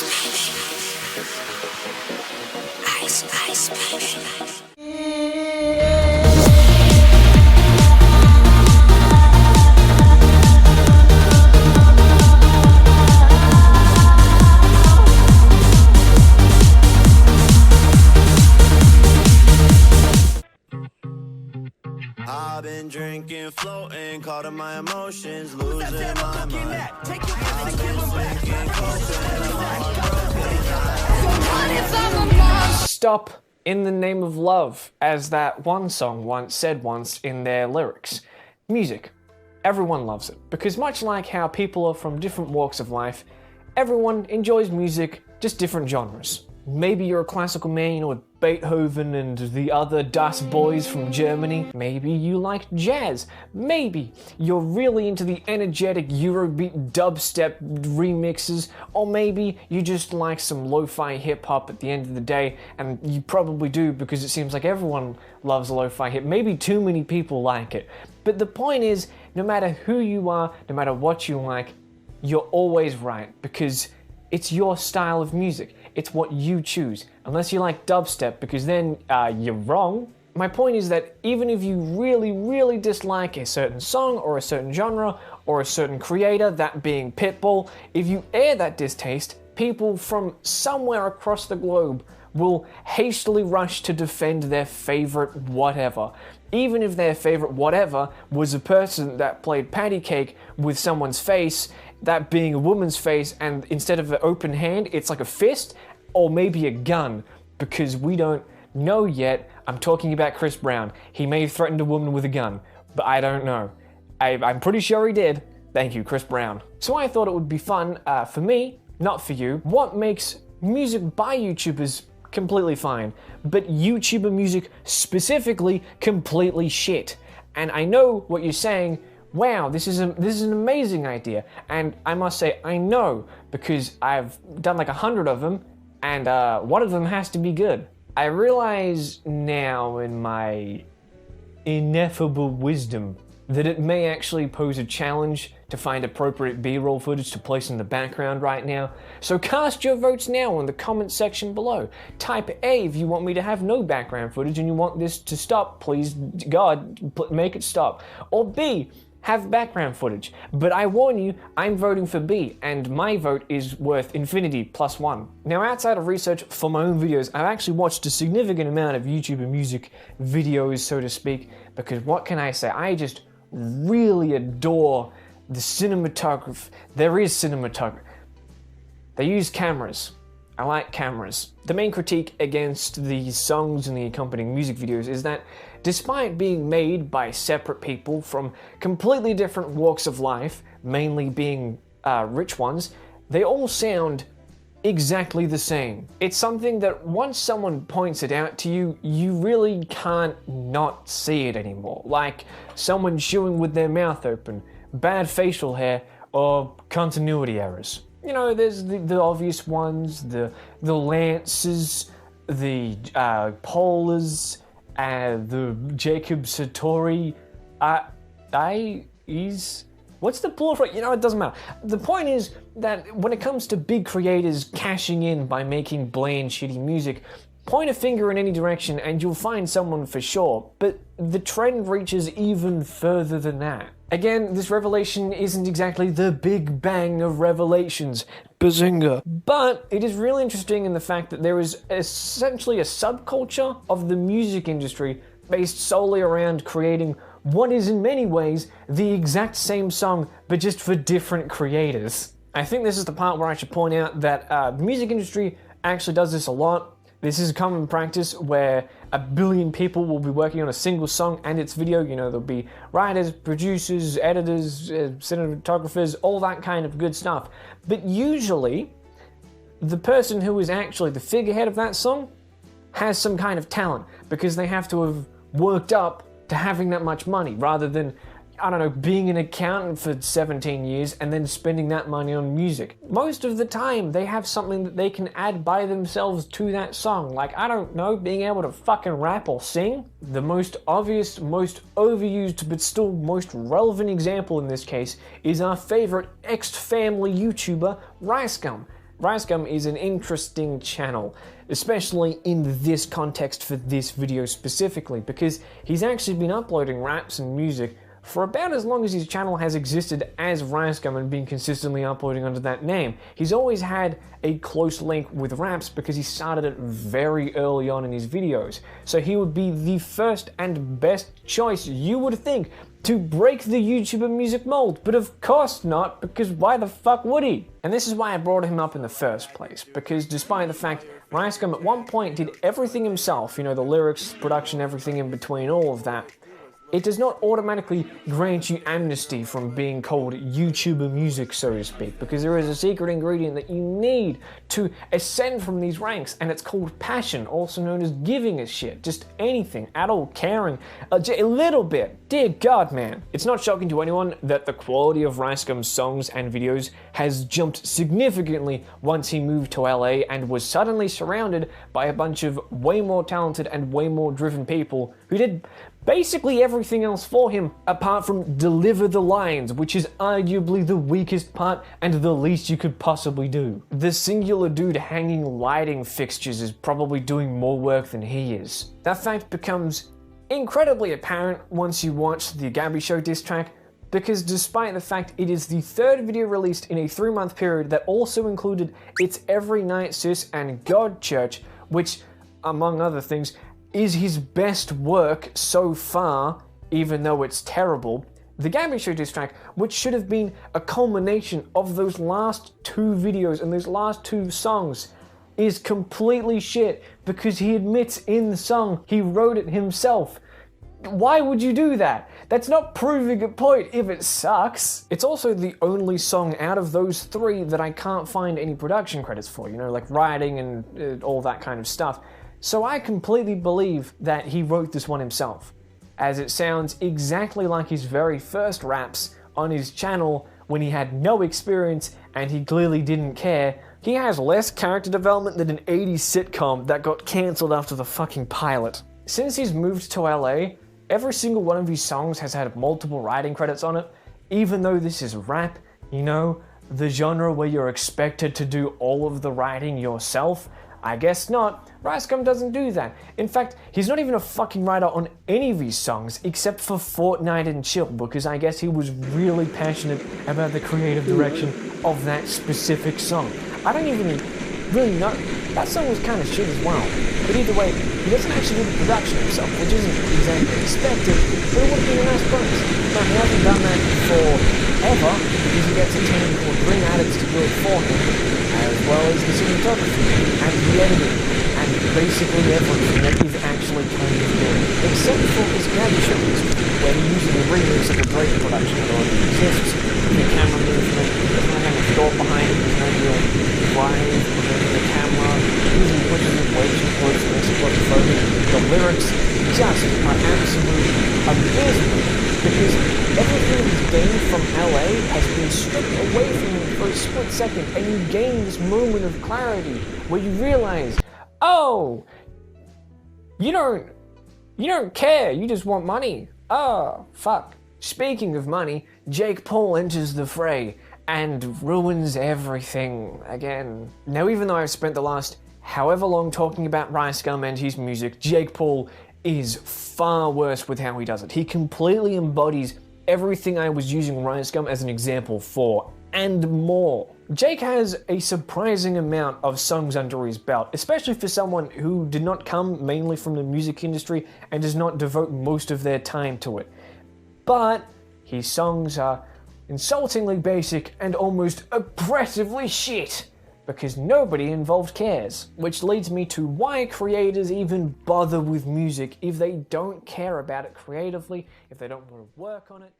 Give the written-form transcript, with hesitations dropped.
I've been drinking, floating, caught in my emotions, losing my mind. I've been drinking coke. Stop in the name of love, as that one song once said in their lyrics. Music. Everyone loves it, because much like how people are from different walks of life, everyone enjoys music, just different genres. Maybe you're a classical man, you know, with Beethoven and the other Das Boys from Germany. Maybe you like jazz. Maybe you're really into the energetic Eurobeat dubstep remixes. Or maybe you just like some lo-fi hip-hop at the end of the day, and you probably do because it seems like everyone loves lo-fi hip. Maybe too many people like it. But the point is, no matter who you are, no matter what you like, you're always right, because it's your style of music. It's what you choose. Unless you like dubstep, because then you're wrong. My point is that even if you really, really dislike a certain song or a certain genre or a certain creator, that being Pitbull, if you air that distaste, people from somewhere across the globe will hastily rush to defend their favorite whatever. Even if their favorite whatever was a person that played patty cake with someone's face, that being a woman's face, and instead of an open hand, it's like a fist, or maybe a gun, because we don't know yet. I'm talking about Chris Brown. He may have threatened a woman with a gun, but I don't know. I'm pretty sure he did. Thank you, Chris Brown. So I thought it would be fun, for me, not for you. What makes music by YouTubers completely fine, but YouTuber music specifically completely shit? And I know what you're saying. Wow, this is an amazing idea. And I must say, I know, because I've done like 100 of them, and one of them has to be good. I realize now in my ineffable wisdom that it may actually pose a challenge to find appropriate B-roll footage to place in the background right now. So cast your votes now in the comment section below. Type A if you want me to have no background footage and you want this to stop, please God, make it stop. Or B, have background footage. But I warn you, I'm voting for B, and my vote is worth infinity plus 1. Now, outside of research for my own videos, I've actually watched a significant amount of YouTuber music videos, so to speak, because what can I say? I just really adore the cinematography. There is cinematography. They use cameras. I like cameras. The main critique against these songs and the accompanying music videos is that despite being made by separate people from completely different walks of life, mainly being rich ones, they all sound exactly the same. It's something that once someone points it out to you, you really can't not see it anymore. Like someone chewing with their mouth open, bad facial hair, or continuity errors. You know, there's the obvious ones, the Lances, the Polars, the Jacob Satori. What's the plural for it? You know, it doesn't matter. The point is that when it comes to big creators cashing in by making bland, shitty music, point a finger in any direction and you'll find someone for sure. But the trend reaches even further than that. Again, this revelation isn't exactly the big bang of revelations. Bazinga. But it is really interesting in the fact that there is essentially a subculture of the music industry based solely around creating what is in many ways the exact same song, but just for different creators. I think this is the part where I should point out that the music industry actually does this a lot. This is a common practice where 1 billion people will be working on a single song and its video. You know, there'll be writers, producers, editors, cinematographers, all that kind of good stuff. But usually, the person who is actually the figurehead of that song has some kind of talent because they have to have worked up to having that much money rather than, I don't know, being an accountant for 17 years and then spending that money on music. Most of the time, they have something that they can add by themselves to that song. Like, I don't know, being able to fucking rap or sing. The most obvious, most overused, but still most relevant example in this case is our favorite ex-family YouTuber, Rice Gum. Ricegum is an interesting channel, especially in this context for this video specifically, because he's actually been uploading raps and music for about as long as his channel has existed as Ricegum and been consistently uploading under that name. He's always had a close link with raps because he started it very early on in his videos. So he would be the first and best choice, you would think, to break the YouTuber music mold, but of course not, because why the fuck would he? And this is why I brought him up in the first place, because despite the fact Ricegum at one point did everything himself, you know, the lyrics, production, everything in between, all of that, it does not automatically grant you amnesty from being called YouTuber music, so to speak, because there is a secret ingredient that you need to ascend from these ranks, and it's called passion, also known as giving a shit, just anything at all, caring, a little bit. Dear God, man. It's not shocking to anyone that the quality of Ricegum's songs and videos has jumped significantly once he moved to LA and was suddenly surrounded by a bunch of way more talented and way more driven people who did basically everything else for him apart from deliver the lines, which is arguably the weakest part and the least you could possibly do. The singular dude hanging lighting fixtures is probably doing more work than he is. That fact becomes incredibly apparent once you watch the Gabby Show diss track, because despite the fact it is the third video released in a 3-month period that also included It's Every Night Sis and God Church, which, among other things, is his best work so far, even though it's terrible, the Gabby Show diss track, which should have been a culmination of those last 2 videos and those last 2 songs, is completely shit because he admits in the song he wrote it himself. Why would you do that? That's not proving a point if it sucks. It's also the only song out of those 3 that I can't find any production credits for, you know, like writing and all that kind of stuff. So I completely believe that he wrote this one himself, as it sounds exactly like his very first raps on his channel when he had no experience and he clearly didn't care. He has less character development than an 80s sitcom that got cancelled after the fucking pilot. Since he's moved to LA, every single one of his songs has had multiple writing credits on it, even though this is rap, you know, the genre where you're expected to do all of the writing yourself. I guess not. Ricegum doesn't do that. In fact, he's not even a fucking writer on any of his songs except for Fortnite and Chill, because I guess he was really passionate about the creative direction of that specific song. I don't even really know. That song was kind of shit as well. But either way, he doesn't actually do the production himself, which isn't exactly expected, but it would have been a nice bonus. Now, he hasn't done that forever, because he gets a team called Green Addicts to do it for him, as well as the cinematography, and the editing, and basically everything that is actually kind of good. Except for his Gabby Show, where he uses a remix of a Drake production that already exists. The camera movement, there's no kind of thought behind it, there's no real drive behind the camera, using pushes and way too close to explore the photo. The lyrics just are absolutely amazing, because everything he's gained from LA has been stripped away from him for a split second, and you gain this moment of clarity where you realize, oh, you don't care, you just want money. Oh, fuck. Speaking of money, Jake Paul enters the fray and ruins everything again. Now, even though I've spent the last however long talking about Ricegum and his music, Jake Paul is far worse with how he does it. He completely embodies everything I was using Ricegum as an example for, and more. Jake has a surprising amount of songs under his belt, especially for someone who did not come mainly from the music industry and does not devote most of their time to it. But his songs are insultingly basic and almost oppressively shit, because nobody involved cares. Which leads me to why creators even bother with music if they don't care about it creatively, if they don't want to work on it.